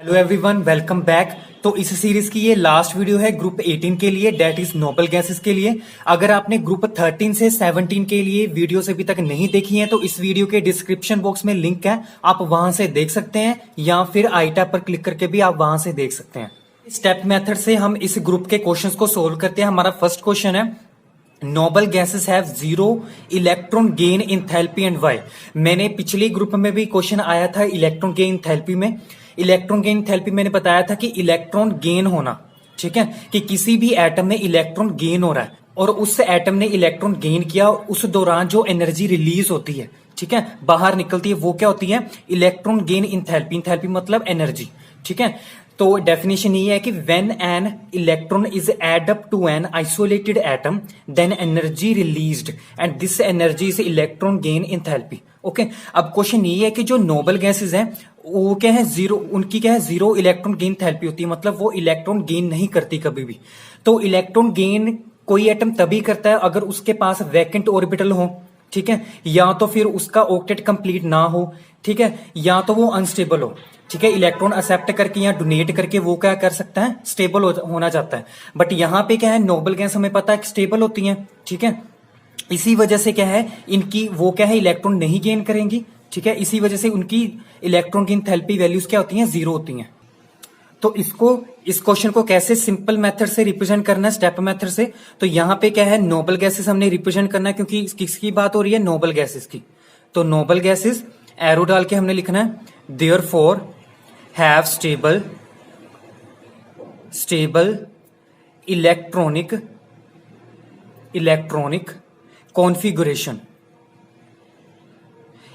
Hello everyone, welcome back. तो इस series की ये लास्ट वीडियो है ग्रुप 18 के लिए, डेट इज नोबल गैसेस के लिए। अगर आपने ग्रुप 13 से 17 के लिए वीडियोस अभी तक नहीं देखी हैं तो इस वीडियो के डिस्क्रिप्शन बॉक्स में लिंक है, आप वहां से देख सकते हैं, या फिर आई टैब पर क्लिक करके भी आप वहां से देख सकते हैं। स्टेप मेथड से हम इस ग्रुप के क्वेश्चंस को सोल्व करते हैं। हमारा फर्स्ट क्वेश्चन है, noble gases have zero electron gain enthalpy and why. मैंने पिछले ग्रुप में भी क्वेश्चन आया था इलेक्ट्रॉन गेन इंथैल्पी में। इलेक्ट्रॉन गेन इंथैल्पी मैंने बताया था कि इलेक्ट्रॉन गेन होना, ठीक है, कि किसी भी एटम में इलेक्ट्रॉन गेन हो रहा है और उस एटम ने इलेक्ट्रॉन गेन किया और उस दौरान जो एनर्जी रिलीज होती है, ठीक है, बाहर निकलती है, वो क्या होती है? Electron gain enthalpy. इंथैल्पी मतलब एनर्जी, ठीक है। तो डेफिनेशन ये है कि when an electron is add up to an isolated atom then energy released and this energy is electron gain enthalpy. Okay, अब क्वेश्चन ये है कि जो नोबल गैसेस हैं वो क्या है, जीरो, उनकी क्या है, जीरो इलेक्ट्रॉन गेन थैल्पी होती है, मतलब वो इलेक्ट्रॉन गेन नहीं करती कभी भी। तो इलेक्ट्रॉन गेन कोई एटम तभी करता है अगर उसके पास वैकेंट ऑर्बिटल हो, ठीक है, या तो फिर उसका ऑक्टेट कंप्लीट ना हो, ठीक है, या तो वो अनस्टेबल हो, ठीक है। इलेक्ट्रॉन एक्सेप्ट करके या डोनेट करके वो क्या कर सकता है, स्टेबल होना चाहता है। बट यहां पे क्या है, नोबल गैस हमें पता है स्टेबल होती है, ठीक है। इसी वजह से क्या है, इनकी वो क्या है, इलेक्ट्रॉन नहीं गेन करेंगी, ठीक है। इसी वजह से उनकी इलेक्ट्रॉन की इंथैल्पी वैल्यूज क्या होती हैं, जीरो होती हैं। तो इस क्वेश्चन को कैसे सिंपल मेथड से रिप्रेजेंट करना है, स्टेप मेथड से। तो यहां पे क्या है, नोबल गैसेस हमने रिप्रेजेंट करना है, क्योंकि किसकी बात हो रही है, नोबल गैसेस की। तो नोबल गैसेस एरो डाल के हमने लिखना है, therefore have stable electronic configuration.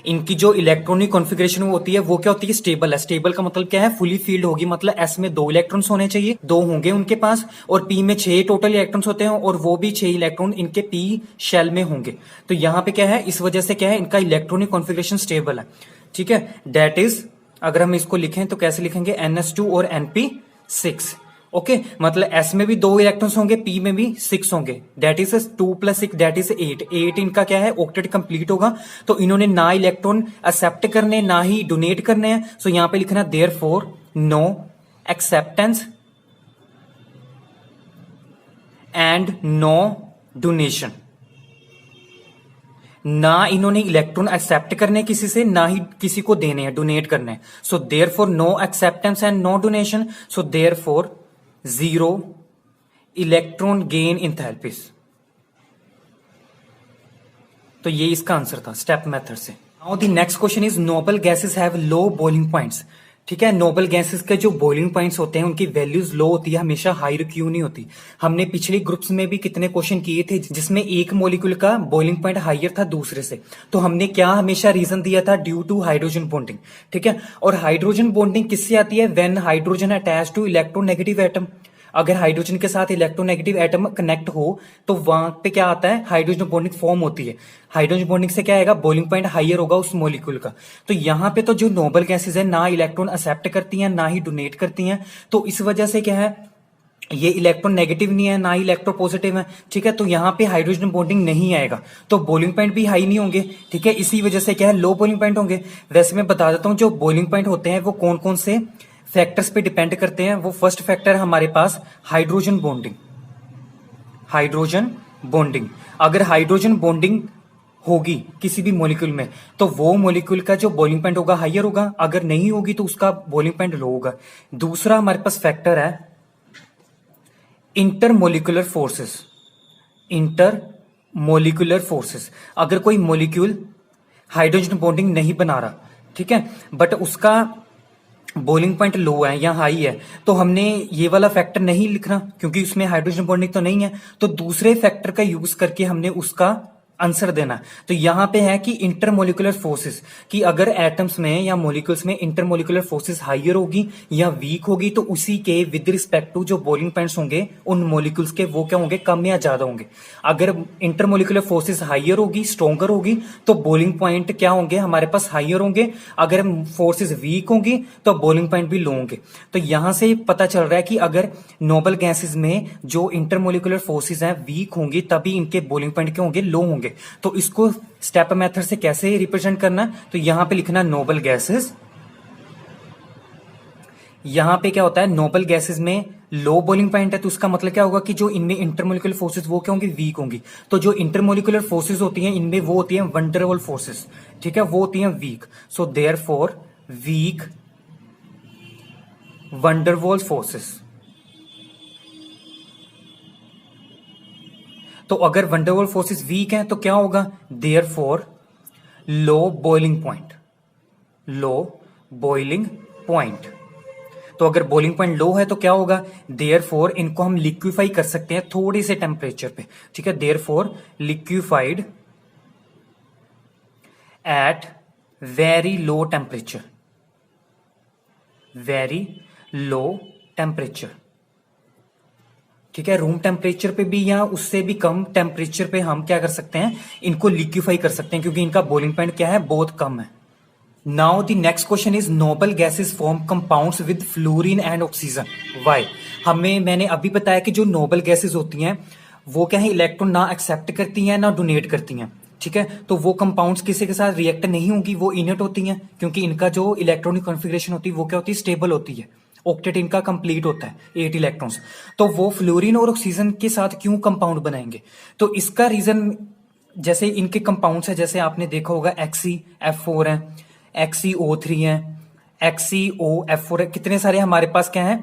इनकी जो इलेक्ट्रॉनिक कॉन्फ़िगरेशन होती है वो क्या होती है, स्टेबल है। स्टेबल का मतलब क्या है, फुली फील्ड होगी, मतलब एस में 2 इलेक्ट्रॉन्स होने चाहिए, 2 होंगे उनके पास, और पी में 6 टोटल इलेक्ट्रॉन्स होते हैं और वो भी 6 इलेक्ट्रॉन इनके पी शेल में होंगे। तो यहां पे क्या है, इस वजह से क्या है, इनका इलेक्ट्रॉनिक कॉन्फ़िगरेशन स्टेबल है, ठीक है। डेट इज, अगर हम इसको लिखें तो कैसे लिखेंगे, NH2 और NP6। ओके, मतलब एस में भी 2 इलेक्ट्रॉन्स होंगे, पी में भी 6 होंगे, डेट इज 2 + 6 डेट इज 8 इनका क्या है, ऑक्टेट कंप्लीट होगा। तो इन्होंने ना इलेक्ट्रॉन एक्सेप्ट करने ना ही डोनेट करने हैं, सो यहां पे लिखना therefore no acceptance and no donation. ना इन्होंने इलेक्ट्रॉन एक्सेप्ट करने किसी से, ना ही किसी को देने हैं, डोनेट करने हैं। So therefore no acceptance and no donation, so therefore zero electron gain enthalpies. तो ये इसका आंसर था स्टेप मेथड से। Now the next question is, noble gases have low boiling points. ठीक है, नोबल गैसेस के जो बॉइलिंग पॉइंट्स होते हैं उनकी वैल्यूज लो होती है, हमेशा हाई क्यों नहीं होती। हमने पिछले ग्रुप्स में भी कितने क्वेश्चन किए थे जिसमें एक मॉलिक्यूल का बॉइलिंग पॉइंट हाइयर था दूसरे से, तो हमने क्या हमेशा रीजन दिया था, ड्यू टू हाइड्रोजन बॉन्डिंग, ठीक है। और हाइड्रोजन बॉन्डिंग किससे आती है, when hydrogen attach to electronegative atom. अगर हाइड्रोजन के साथ इलेक्ट्रोनेगेटिव एटम कनेक्ट हो तो वहां पे क्या आता है, हाइड्रोजन बॉन्डिंग फॉर्म होती है। हाइड्रोजन बॉन्डिंग से क्या आएगा, बॉइलिंग पॉइंट हाइयर होगा उस मॉलिक्यूल का। तो यहां पे तो जो नोबल गैसेस है ना इलेक्ट्रॉन एक्सेप्ट करती हैं ना ही डोनेट करती हैं, तो इस वजह से क्या है, ये इलेक्ट्रॉन नेगेटिव नहीं है ना ही इलेक्ट्रो पॉजिटिव है, ठीक है। तो यहां पे हाइड्रोजन बॉन्डिंग नहीं आएगा, तो बॉइलिंग पॉइंट भी हाई नहीं होंगे, ठीक है। इसी वजह से क्या है, लो बॉइलिंग पॉइंट होंगे। वैसे मैं बता देता हूं जो बॉइलिंग पॉइंट होते हैं वो कौन कौन से फैक्टर्स पे डिपेंड करते हैं। वो फर्स्ट फैक्टर है हमारे पास हाइड्रोजन बॉन्डिंग। हाइड्रोजन बॉन्डिंग, अगर हाइड्रोजन बॉन्डिंग होगी किसी भी मॉलिक्यूल में तो वो मॉलिक्यूल का जो बॉइलिंग पॉइंट होगा हाइयर होगा, अगर नहीं होगी तो उसका बॉइलिंग पॉइंट लो होगा। दूसरा हमारे पास फैक्टर है इंटरमोलिकुलर फोर्सेस। इंटरमोलिकुलर फोर्सेस, अगर कोई मॉलिक्यूल हाइड्रोजन बॉन्डिंग नहीं बना रहा, ठीक है, बट उसका बॉइलिंग पॉइंट लो है या हाई है, तो हमने ये वाला फैक्टर नहीं लिखना क्योंकि उसमें हाइड्रोजन बॉन्डिंग तो नहीं है, तो दूसरे फैक्टर का यूज करके हमने उसका आंसर देना। तो यहां पे है कि इंटरमोलिकुलर फोर्सेस, कि अगर एटम्स में या मॉलिक्यूल्स में इंटरमोलिकुलर फोर्सेस हाइयर होगी या वीक होगी तो उसी के विद रिस्पेक्ट टू जो बॉइलिंग पॉइंट्स होंगे उन मॉलिक्यूल्स के वो क्या होंगे, कम या ज्यादा होंगे। अगर इंटरमोलिकुलर फोर्सेस हाइयर होगी, स्ट्रॉन्गर होगी, तो बॉइलिंग पॉइंट क्या होंगे, हमारे पास हाइयर होंगे। अगर फोर्सेस वीक होंगी तो बॉइलिंग पॉइंट भी लो होंगे। तो यहां से पता चल रहा है कि अगर नोबल गैसेस में जो इंटरमोलिकुलर फोर्सेस हैं वीक होंगी तभी इनके बॉइलिंग पॉइंट क्या होंगे, लो होंगे। तो इसको स्टेप मेथड से कैसे रिप्रेजेंट करना, तो यहां पे लिखना नोबल गैसेस यहाँ पे क्या होता है, नोबल गैसेस में लो बॉइलिंग पॉइंट है, तो उसका मतलब क्या होगा कि जो इनमें इंटरमोलिकुलर फोर्सेस वो क्या होंगी, वीक होंगी। तो जो इंटरमोलिकुलर फोर्सेस होती हैं इनमें वो होती हैं वंडरवॉल फोर्सेस, ठीक है, वो होती हैं weak. So therefore weak van der Waals forces. तो अगर वंडरवॉल फोर्सेस वीक हैं तो क्या होगा, therefore low boiling point, low boiling point. तो अगर बॉइलिंग पॉइंट लो है तो क्या होगा, देयरफॉर इनको हम लिक्विफाई कर सकते हैं थोड़े से टेम्परेचर पे, ठीक है, therefore liquefied at very low temperature, very low temperature, ठीक है। रूम टेम्परेचर पे भी या उससे भी कम टेम्परेचर पे हम क्या कर सकते हैं, इनको लिक्विफाई कर सकते हैं, क्योंकि इनका बॉइलिंग पॉइंट क्या है, बहुत कम है। Now the next question is noble gases form compounds with fluorine and oxygen, why. मैंने अभी बताया कि जो नोबल गैसेस होती हैं वो क्या है, इलेक्ट्रॉन ना एक्सेप्ट करती हैं ना डोनेट करती हैं, ठीक है। तो वो कंपाउंड्स किसी के साथ रिएक्ट नहीं होंगी, वो इनर्ट होती हैं, क्योंकि इनका जो इलेक्ट्रॉनिक कॉन्फ़िगरेशन होती है वो क्या होती है, स्टेबल होती है। ऑक्टेट इनका कंप्लीट होता है 8 इलेक्ट्रॉन्स। तो वो फ्लोरीन और ऑक्सीजन के साथ क्यों कंपाउंड बनाएंगे, तो इसका रीजन जैसे इनके कंपाउंड्स है, जैसे आपने देखा होगा XeF4 है, XeO3 है, XeOF4 है, कितने सारे हमारे पास क्या है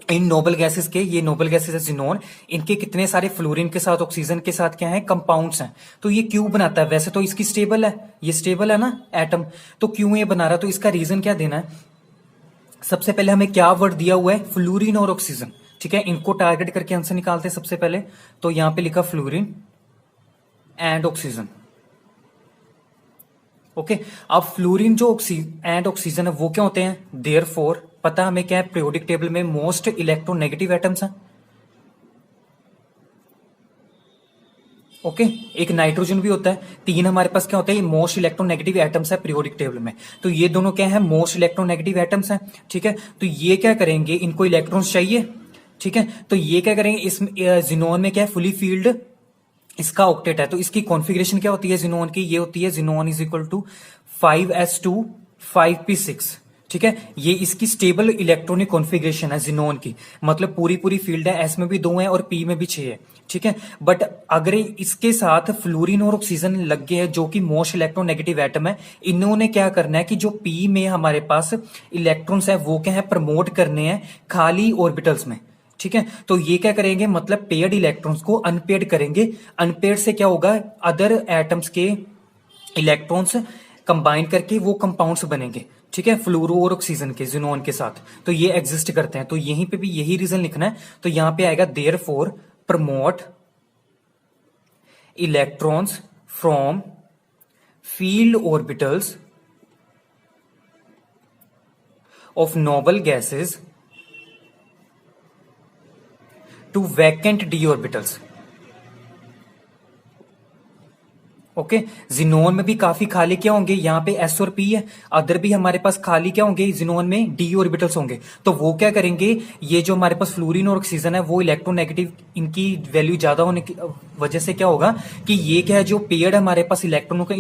इन नोबल गैसेस के, ये नोबल गैसेस है जिनोन, इनके कितने सारे फ्लोरीन के साथ ऑक्सीजन के साथ क्या है, कंपाउंड्स हैं। तो ये क्यों बनाता है, वैसे तो इसकी स्टेबल है, ये स्टेबल है ना एटम, तो क्यों ये बना रहा है, तो इसका रीजन क्या देना है। सबसे पहले हमें क्या वर्ड दिया हुआ है, फ्लोरीन और ऑक्सीजन, ठीक है, इनको टारगेट करके आंसर निकालते हैं सबसे पहले। तो यहां पे लिखा फ्लोरीन एंड ऑक्सीजन, ओके। अब फ्लोरीन जो एंड ऑक्सीजन है वो क्या होते हैं, देयरफॉर पता हमें क्या है, पीरियोडिक टेबल में मोस्ट इलेक्ट्रोनेगेटिव एटम्स हैं, ओके। एक नाइट्रोजन भी होता है, 3 हमारे पास क्या होता है, मोस्ट इलेक्ट्रोनेगेटिव एटम्स है पीरियोडिक टेबल में। तो ये दोनों क्या है, मोस्ट इलेक्ट्रोनेगेटिव एटम्स हैं, ठीक है। तो ये क्या करेंगे, इनको इलेक्ट्रॉन्स चाहिए, ठीक है। तो ये क्या करेंगे, इस जिनोन में क्या है, फुली फील्ड इसका ऑक्टेट है। तो इसकी कॉन्फ़िगरेशन क्या होती है जिनोन की, ये होती है xenon is equal to 5s2 5p6, ठीक है। ये इसकी स्टेबल इलेक्ट्रॉनिक कॉन्फ़िगरेशन है जिनोन की, मतलब पूरी पूरी फील्ड है, S में भी 2 है और P में भी 6 है, ठीक है। बट अगर इसके साथ फ्लोरीन और ऑक्सीजन लग गए हैं जो कि मोस्ट इलेक्ट्रोनेगेटिव एटम है, इन्होंने क्या करना है कि जो P में हमारे पास इलेक्ट्रॉन्स है वो क्या है, प्रमोट करने हैं खाली ऑर्बिटल्स में, ठीक है। तो ये क्या करेंगे, मतलब पेयर्ड इलेक्ट्रॉन्स को अनपेयर्ड करेंगे। अनपेयर्ड से क्या होगा, अदर एटम्स के इलेक्ट्रॉन्स कंबाइन करके वो कंपाउंड्स बनेंगे, ठीक है, फ्लोरो और ऑक्सीजन के जिनोन के साथ। तो ये एग्जिस्ट करते हैं, तो यहीं पे भी यही रीजन लिखना है। तो यहां पे आएगा therefore promote electrons from filled orbitals of noble gases to vacant D orbitals, okay. Xenon में भी काफी खाली क्या होंगे, यहाँ पे S और P है, अदर भी हमारे पास खाली क्या होंगे, जिनोन में डी ऑर्बिटल्स होंगे। तो वो क्या करेंगे, ये जो हमारे पास फ्लोरीन और ऑक्सीजन है वो इलेक्ट्रोनेगेटिव, इनकी वैल्यू ज्यादा होने की वजह से क्या होगा कि ये क्या है, जो पेयर्ड हमारे पास इलेक्ट्रॉनों का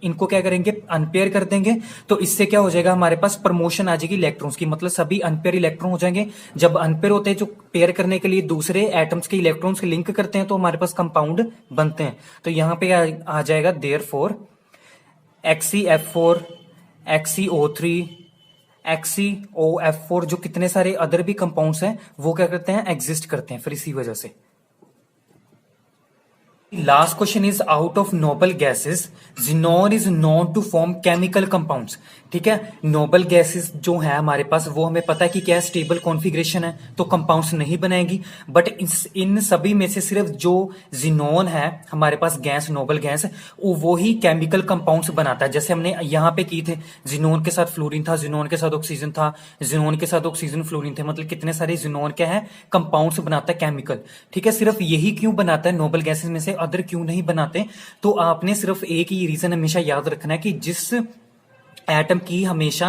इनको क्या करेंगे, अनपेयर कर देंगे। तो इससे क्या हो जाएगा, हमारे पास प्रमोशन आ जाएगी इलेक्ट्रॉन्स की, मतलब सभी अनपेयर इलेक्ट्रॉन हो जाएंगे। जब अनपेयर होते हैं, जो पेयर करने के लिए दूसरे एटम्स के इलेक्ट्रॉन्स के लिंक करते हैं, तो हमारे पास कंपाउंड बनते हैं। तो यहां पे आ जाएगा देयरफॉर XeF4 XeO3 XeOF4, जो कितने सारे अदर भी कंपाउंड्स हैं वो क्या करते हैं, एग्जिस्ट करते हैं फिर इसी वजह से। Last question is out of noble gases xenon is known to form chemical compounds, ठीक है। नोबल गैसेस जो है हमारे पास वो हमें पता है कि क्या स्टेबल कॉन्फ़िगरेशन है, तो कंपाउंड्स नहीं बनाएगी। बट इन सभी में से सिर्फ जो जिनोन है हमारे पास गैस, नोबल गैस, वो ही केमिकल कंपाउंड्स बनाता है। जैसे हमने यहाँ पे की थे, जिनोन के साथ फ्लोरीन था, जिनोन के साथ ऑक्सीजन था, जिनोन के साथ ऑक्सीजन फ्लोरीन थे, मतलब कितने सारे जिनोन क्या है, कंपाउंड्स बनाता है केमिकल, ठीक है। सिर्फ यही क्यों बनाता है नोबल गैसेस में से, अदर क्यों नहीं बनाते। तो आपने सिर्फ एक ही रीजन हमेशा याद रखना है कि जिस एटम की हमेशा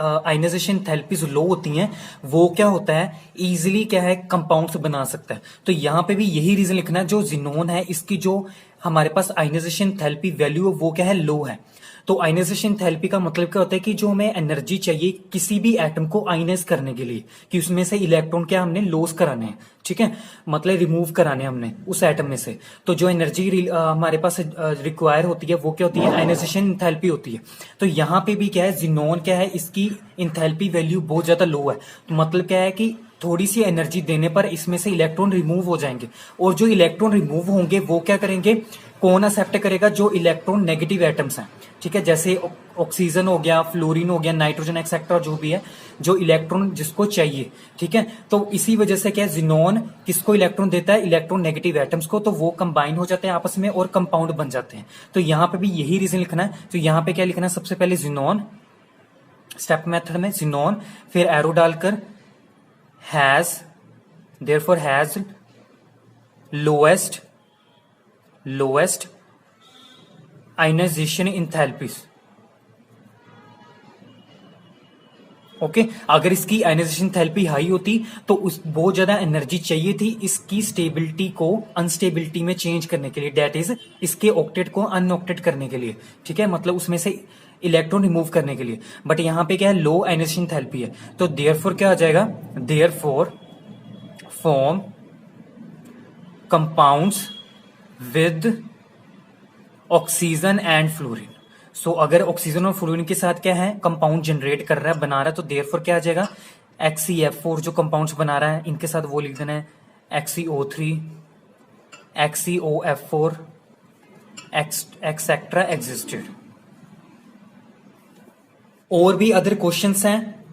आयनाइजेशन एंथैल्पीज लो होती हैं वो क्या होता है, इजीली क्या है, कंपाउंड्स बना सकता है। तो यहां पे भी यही रीजन लिखना है, जो जिनोन है इसकी जो हमारे पास आयनाइजेशन एंथैल्पी वैल्यू वो क्या है, लो है। तो आयनाइजेशन एंथैल्पी का मतलब क्या होता है कि जो हमें एनर्जी चाहिए किसी भी एटम को आयनाइज करने के लिए, कि उसमें से इलेक्ट्रॉन क्या हमने लॉस कराने हैं, ठीक है, मतलब रिमूव कराने हमने उस एटम में से। तो जो एनर्जी हमारे पास रिक्वायर होती है वो क्या होती है, आयनाइजेशन एंथैल्पी होती है। तो यहाँ पे भी क्या है, ज़ीनॉन क्या है, इसकी एंथैल्पी वैल्यू बहुत ज्यादा लो है। तो मतलब क्या है कि थोड़ी सी एनर्जी देने पर इसमें से इलेक्ट्रॉन रिमूव हो जाएंगे, और जो इलेक्ट्रॉन रिमूव होंगे वो क्या करेंगे, कौन एक्सेप्ट करेगा, जो इलेक्ट्रॉन नेगेटिव एटम्स हैं, ठीक है, जैसे ऑक्सीजन हो गया, फ्लोरीन हो गया, नाइट्रोजन एक्सेट्रा जो भी है, जो इलेक्ट्रॉन जिसको चाहिए, ठीक है। तो इसी वजह से क्या है, ज़ीनॉन किसको इलेक्ट्रॉन देता है, इलेक्ट्रॉन नेगेटिव एटम्स को, तो वो कंबाइन हो जाते हैं आपस में और कंपाउंड बन जाते हैं। तो यहाँ पे भी यही रीजन लिखना है। तो यहाँ पे क्या लिखना है, सबसे पहले ज़ीनॉन, स्टेप मेथड में ज़ीनॉन, फिर एरो डालकर has, therefore has lowest ionisation enthalpies. Okay, अगर इसकी आयनाइजेशन एंथैल्पी हाई होती तो उस बहुत ज्यादा एनर्जी चाहिए थी इसकी स्टेबिलिटी को अनस्टेबिलिटी में चेंज करने के लिए, डेट इज इसके ऑक्टेट को अनऑक्टेट करने के लिए, ठीक है, मतलब उसमें से इलेक्ट्रॉन रिमूव करने के लिए। बट यहां पे क्या है, लो आयनाइजेशन एंथैल्पी है, तो देयरफॉर क्या आ जाएगा, therefore form compounds with oxygen and fluorine. So अगर ऑक्सीजन और फ्लोरीन के साथ क्या है, कंपाउंड जनरेट कर रहा है, बना रहा है, तो देयरफॉर क्या आ जाएगा, XeF4 जो कंपाउंड्स बना रहा है इनके साथ वो लिख देना है XeO3, XeOF4 एक्सेट्रा एग्जिस्टेड। और भी अदर क्वेश्चंस हैं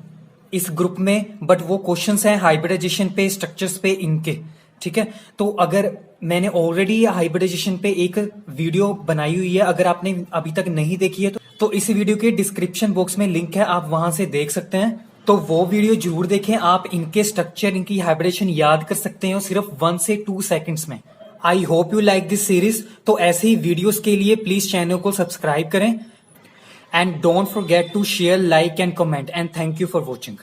इस ग्रुप में, बट वो क्वेश्चंस हैं हाइब्रिडाइजेशन पे, स्ट्रक्चर्स पे इनके, ठीक है। तो अगर मैंने ऑलरेडी हाइब्रिडाइजेशन पे एक वीडियो बनाई हुई है, अगर आपने अभी तक नहीं देखी है तो इस वीडियो के डिस्क्रिप्शन बॉक्स में लिंक है, आप वहां से देख सकते हैं। तो वो वीडियो जरूर देखें, आप इनके स्ट्रक्चर, इनकी हाइब्रिडेशन याद कर सकते हो सिर्फ 1 से 2 सेकंड्स में। I hope you like this series. तो ऐसे ही वीडियोस के लिए प्लीज चैनल को सब्सक्राइब करें, and don't forget to share, like and comment, and thank you for watching.